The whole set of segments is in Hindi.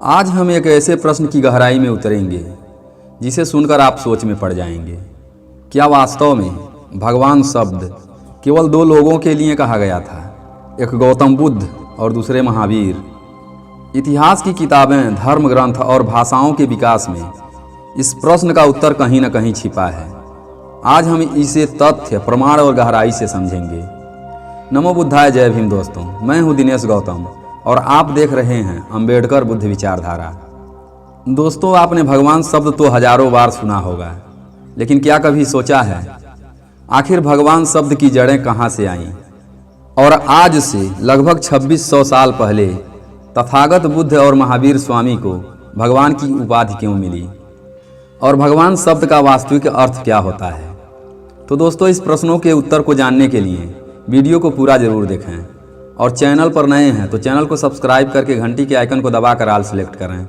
आज हम एक ऐसे प्रश्न की गहराई में उतरेंगे जिसे सुनकर आप सोच में पड़ जाएंगे। क्या वास्तव में भगवान शब्द केवल दो लोगों के लिए कहा गया था, एक गौतम बुद्ध और दूसरे महावीर? इतिहास की किताबें, धर्म ग्रंथ और भाषाओं के विकास में इस प्रश्न का उत्तर कहीं न कहीं छिपा है। आज हम इसे तथ्य, प्रमाण और गहराई से समझेंगे। नमो बुद्धाय, जय भीम दोस्तों। मैं हूं दिनेश गौतम और आप देख रहे हैं अंबेडकर बुद्ध विचारधारा। दोस्तों, आपने भगवान शब्द तो हजारों बार सुना होगा, लेकिन क्या कभी सोचा है आखिर भगवान शब्द की जड़ें कहाँ से आईं? और आज से लगभग 2600 साल पहले तथागत बुद्ध और महावीर स्वामी को भगवान की उपाधि क्यों मिली? और भगवान शब्द का वास्तविक अर्थ क्या होता है? तो दोस्तों, इस प्रश्नों के उत्तर को जानने के लिए वीडियो को पूरा जरूर देखें और चैनल पर नए हैं तो चैनल को सब्सक्राइब करके घंटी के आइकन को दबाकर ऑल सेलेक्ट करें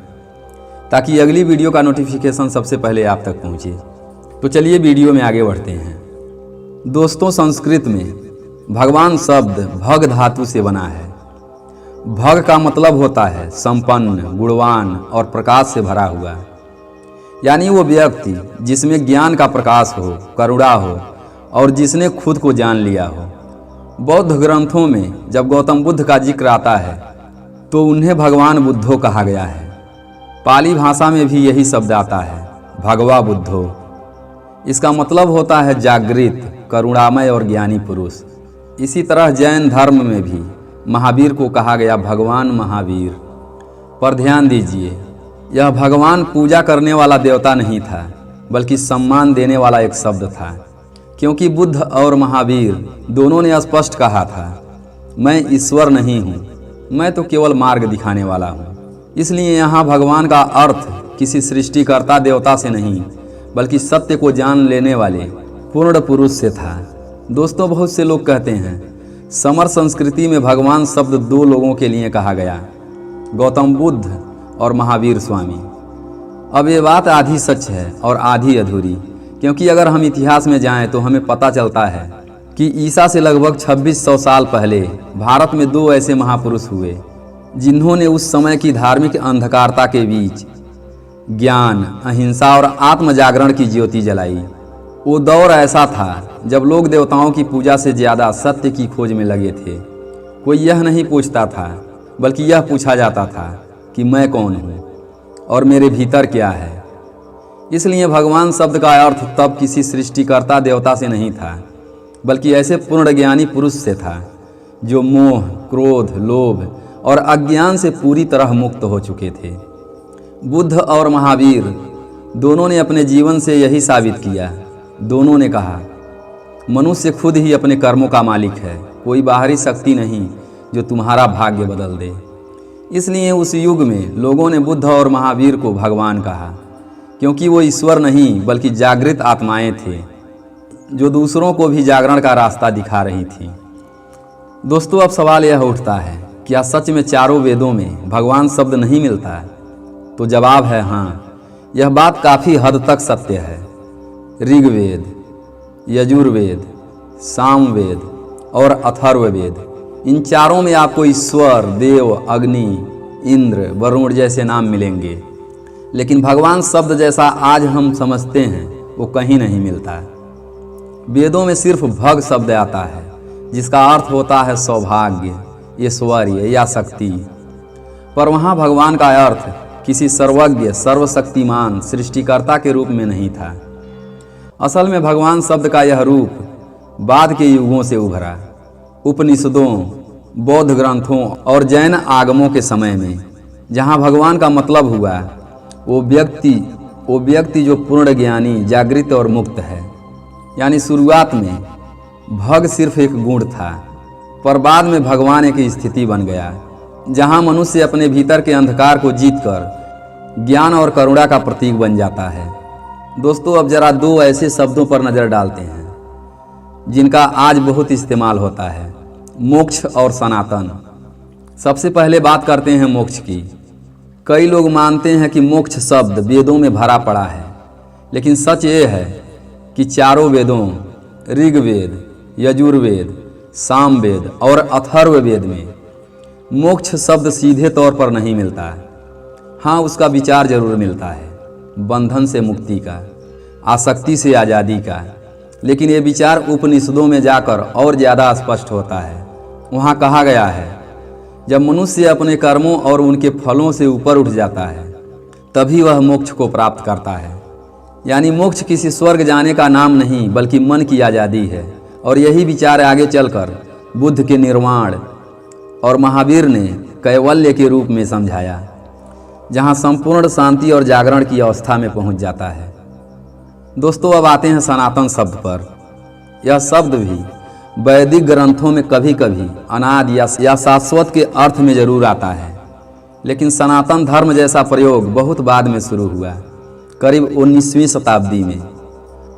ताकि अगली वीडियो का नोटिफिकेशन सबसे पहले आप तक पहुंचे। तो चलिए वीडियो में आगे बढ़ते हैं। दोस्तों, संस्कृत में भगवान शब्द भग धातु से बना है। भग का मतलब होता है संपन्न, गुणवान और प्रकाश से भरा हुआ, यानी वो व्यक्ति जिसमें ज्ञान का प्रकाश हो, करुणा हो और जिसने खुद को जान लिया हो। बौद्ध ग्रंथों में जब गौतम बुद्ध का जिक्र आता है तो उन्हें भगवान बुद्धो कहा गया है। पाली भाषा में भी यही शब्द आता है, भगवा बुद्धो। इसका मतलब होता है जागृत, करुणामय और ज्ञानी पुरुष। इसी तरह जैन धर्म में भी महावीर को कहा गया भगवान महावीर। पर ध्यान दीजिए, यह भगवान पूजा करने वाला देवता नहीं था, बल्कि सम्मान देने वाला एक शब्द था, क्योंकि बुद्ध और महावीर दोनों ने स्पष्ट कहा था, मैं ईश्वर नहीं हूँ, मैं तो केवल मार्ग दिखाने वाला हूँ। इसलिए यहाँ भगवान का अर्थ किसी सृष्टिकर्ता देवता से नहीं, बल्कि सत्य को जान लेने वाले पूर्ण पुरुष से था। दोस्तों, बहुत से लोग कहते हैं समर संस्कृति में भगवान शब्द दो लोगों के लिए कहा गया, गौतम बुद्ध और महावीर स्वामी। अब ये बात आधी सच है और आधी अधूरी, क्योंकि अगर हम इतिहास में जाएं तो हमें पता चलता है कि ईसा से लगभग 2600 साल पहले भारत में दो ऐसे महापुरुष हुए जिन्होंने उस समय की धार्मिक अंधकारता के बीच ज्ञान, अहिंसा और आत्म जागरण की ज्योति जलाई। वो दौर ऐसा था जब लोग देवताओं की पूजा से ज़्यादा सत्य की खोज में लगे थे। कोई यह नहीं पूछता था, बल्कि यह पूछा जाता था कि मैं कौन हूँ और मेरे भीतर क्या है। इसलिए भगवान शब्द का अर्थ तब किसी सृष्टिकर्ता देवता से नहीं था, बल्कि ऐसे पूर्ण ज्ञानी पुरुष से था जो मोह, क्रोध, लोभ और अज्ञान से पूरी तरह मुक्त हो चुके थे। बुद्ध और महावीर दोनों ने अपने जीवन से यही साबित किया। दोनों ने कहा, मनुष्य खुद ही अपने कर्मों का मालिक है, कोई बाहरी शक्ति नहीं जो तुम्हारा भाग्य बदल दे। इसलिए उस युग में लोगों ने बुद्ध और महावीर को भगवान कहा, क्योंकि वो ईश्वर नहीं बल्कि जागृत आत्माएं थे जो दूसरों को भी जागरण का रास्ता दिखा रही थी। दोस्तों, अब सवाल यह उठता है, क्या सच में चारों वेदों में भगवान शब्द नहीं मिलता? तो जवाब है हाँ, यह बात काफ़ी हद तक सत्य है। ऋग्वेद, यजुर्वेद, सामवेद और अथर्ववेद, इन चारों में आपको ईश्वर, देव, अग्नि, इंद्र, वरुण जैसे नाम मिलेंगे, लेकिन भगवान शब्द जैसा आज हम समझते हैं वो कहीं नहीं मिलता। वेदों में सिर्फ भग शब्द आता है, जिसका अर्थ होता है सौभाग्य, ऐश्वर्य या शक्ति। पर वहाँ भगवान का अर्थ किसी सर्वज्ञ, सर्वशक्तिमान सृष्टिकर्ता के रूप में नहीं था। असल में भगवान शब्द का यह रूप बाद के युगों से उभरा। उपनिषदों, बौद्ध ग्रंथों और जैन आगमों के समय में जहाँ भगवान का मतलब हुआ वो व्यक्ति जो पूर्ण ज्ञानी, जागृत और मुक्त है। यानी शुरुआत में भग सिर्फ एक गुण था, पर बाद में भगवान एक स्थिति बन गया जहाँ मनुष्य अपने भीतर के अंधकार को जीतकर ज्ञान और करुणा का प्रतीक बन जाता है। दोस्तों, अब जरा दो ऐसे शब्दों पर नज़र डालते हैं जिनका आज बहुत इस्तेमाल होता है, मोक्ष और सनातन। सबसे पहले बात करते हैं मोक्ष की। कई लोग मानते हैं कि मोक्ष शब्द वेदों में भरा पड़ा है, लेकिन सच ये है कि चारों वेदों ऋग्वेद, यजुर्वेद, सामवेद और अथर्ववेद में मोक्ष शब्द सीधे तौर पर नहीं मिलता है। हाँ, उसका विचार जरूर मिलता है, बंधन से मुक्ति का, आसक्ति से आज़ादी का, लेकिन ये विचार उपनिषदों में जाकर और ज़्यादा स्पष्ट होता है। वहाँ कहा गया है, जब मनुष्य अपने कर्मों और उनके फलों से ऊपर उठ जाता है तभी वह मोक्ष को प्राप्त करता है। यानी मोक्ष किसी स्वर्ग जाने का नाम नहीं बल्कि मन की आज़ादी है। और यही विचार आगे चलकर बुद्ध के निर्वाण और महावीर ने कैवल्य के रूप में समझाया, जहाँ संपूर्ण शांति और जागरण की अवस्था में पहुँच जाता है। दोस्तों, अब आते हैं सनातन शब्द पर। यह शब्द भी वैदिक ग्रंथों में कभी कभी अनादि या शाश्वत के अर्थ में जरूर आता है, लेकिन सनातन धर्म जैसा प्रयोग बहुत बाद में शुरू हुआ, करीब 19वीं शताब्दी में।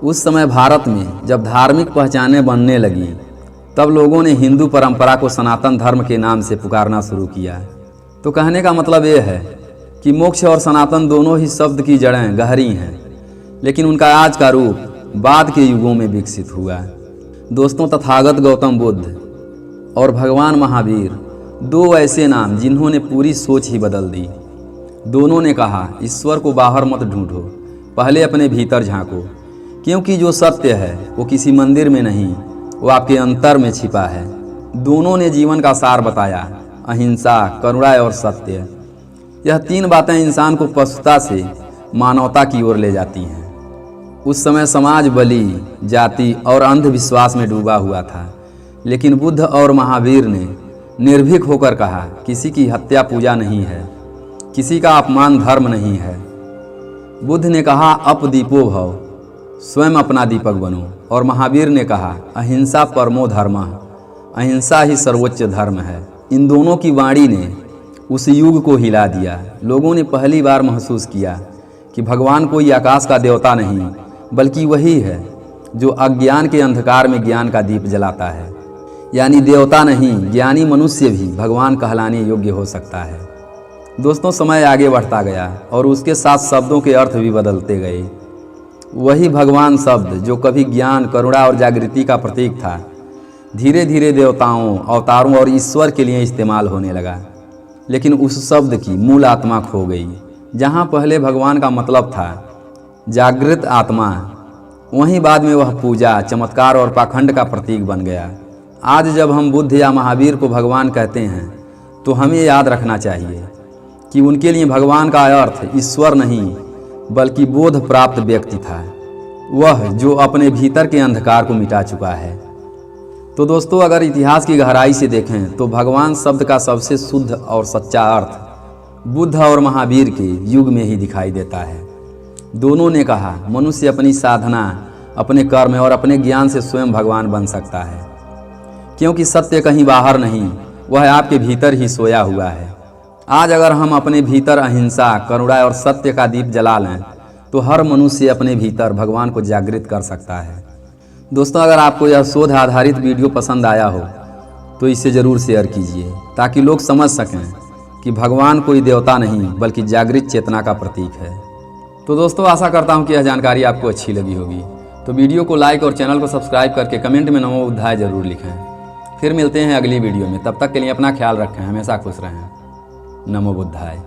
उस समय भारत में जब धार्मिक पहचानें बनने लगी तब लोगों ने हिंदू परंपरा को सनातन धर्म के नाम से पुकारना शुरू किया। तो कहने का मतलब ये है कि मोक्ष और सनातन दोनों ही शब्द की जड़ें गहरी हैं, लेकिन उनका आज का रूप बाद के युगों में विकसित हुआ। दोस्तों, तथागत गौतम बुद्ध और भगवान महावीर दो ऐसे नाम जिन्होंने पूरी सोच ही बदल दी। दोनों ने कहा, ईश्वर को बाहर मत ढूंढो, पहले अपने भीतर झांको, क्योंकि जो सत्य है वो किसी मंदिर में नहीं, वो आपके अंतर में छिपा है। दोनों ने जीवन का सार बताया, अहिंसा, करुणा और सत्य। यह तीन बातें इंसान को पशुता से मानवता की ओर ले जाती हैं। उस समय समाज बलि, जाति और अंधविश्वास में डूबा हुआ था, लेकिन बुद्ध और महावीर ने निर्भीक होकर कहा, किसी की हत्या पूजा नहीं है, किसी का अपमान धर्म नहीं है। बुद्ध ने कहा, अपदीपो भव, स्वयं अपना दीपक बनो। और महावीर ने कहा, अहिंसा परमो धर्मः, अहिंसा ही सर्वोच्च धर्म है। इन दोनों की वाणी ने उस युग को हिला दिया। लोगों ने पहली बार महसूस किया कि भगवान कोई आकाश का देवता नहीं बल्कि वही है जो अज्ञान के अंधकार में ज्ञान का दीप जलाता है। यानी देवता नहीं, ज्ञानी मनुष्य भी भगवान कहलाने योग्य हो सकता है। दोस्तों, समय आगे बढ़ता गया और उसके साथ शब्दों के अर्थ भी बदलते गए। वही भगवान शब्द जो कभी ज्ञान, करुणा और जागृति का प्रतीक था, धीरे धीरे देवताओं, अवतारों और ईश्वर के लिए इस्तेमाल होने लगा। लेकिन उस शब्द की मूल आत्मा खो गई। जहाँ पहले भगवान का मतलब था जागृत आत्मा, वहीं बाद में वह पूजा, चमत्कार और पाखंड का प्रतीक बन गया। आज जब हम बुद्ध या महावीर को भगवान कहते हैं तो हमें याद रखना चाहिए कि उनके लिए भगवान का अर्थ ईश्वर नहीं बल्कि बोध प्राप्त व्यक्ति था, वह जो अपने भीतर के अंधकार को मिटा चुका है। तो दोस्तों, अगर इतिहास की गहराई से देखें तो भगवान शब्द का सबसे शुद्ध और सच्चा अर्थ बुद्ध और महावीर के युग में ही दिखाई देता है। दोनों ने कहा, मनुष्य अपनी साधना, अपने कर्म और अपने ज्ञान से स्वयं भगवान बन सकता है, क्योंकि सत्य कहीं बाहर नहीं, वह आपके भीतर ही सोया हुआ है। आज अगर हम अपने भीतर अहिंसा, करुणा और सत्य का दीप जला लें तो हर मनुष्य अपने भीतर भगवान को जागृत कर सकता है। दोस्तों, अगर आपको यह शोध आधारित वीडियो पसंद आया हो तो इसे ज़रूर शेयर कीजिए ताकि लोग समझ सकें कि भगवान कोई देवता नहीं बल्कि जागृत चेतना का प्रतीक है। तो दोस्तों, आशा करता हूँ कि यह जानकारी आपको अच्छी लगी होगी। तो वीडियो को लाइक और चैनल को सब्सक्राइब करके कमेंट में नमो बुद्धाय जरूर लिखें। फिर मिलते हैं अगली वीडियो में। तब तक के लिए अपना ख्याल रखें, हमेशा खुश रहें। नमो बुद्धाय।